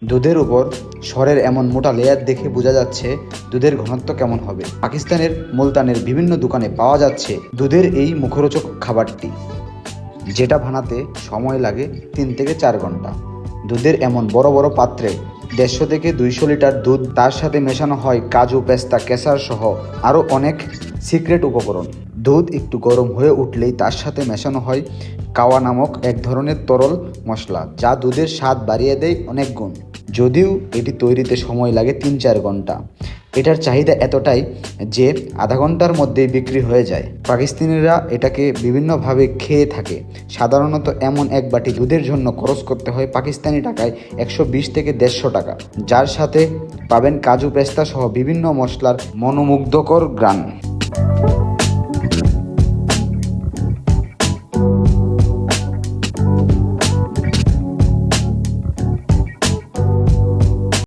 দুধের উপর সরের এমন মোটা লেয়ার দেখে বোঝা যাচ্ছে দুধের ঘনত্ব কেমন হবে। পাকিস্তানের মুলতানের বিভিন্ন দোকানে পাওয়া যাচ্ছে দুধের এই মুখরোচক খাবারটি, যেটা বানাতে সময় লাগে 3 থেকে 4 ঘন্টা। দুধের এমন বড় বড় পাত্রে 150 থেকে 200 লিটার দুধ, তার সাথে মেশানো হয় কাজু, পেস্তা, কেসার সহ আরও অনেক সিক্রেট উপকরণ। দুধ একটু গরম হয়ে উঠলেই তার সাথে মেশানো হয় কাওয়া নামক এক ধরনের তরল মশলা, যা দুধের স্বাদ বাড়িয়ে দেয় অনেক গুণ। যদিও এটি তৈরিতে সময় লাগে 3-4 ঘন্টা, এটার চাহিদা এতটাই যে আধা ঘন্টার মধ্যেই বিক্রি হয়ে যায়। পাকিস্তানিরা এটাকে বিভিন্নভাবে খেয়ে থাকে। সাধারণত এমন এক বাটি দুধের জন্য খরচ করতে হয় পাকিস্তানি টাকায় 120 থেকে 150 টাকা, যার সাথে পাবেন কাজু, পেস্তা সহ বিভিন্ন মশলার মনোমুগ্ধকর ঘ্রাণ।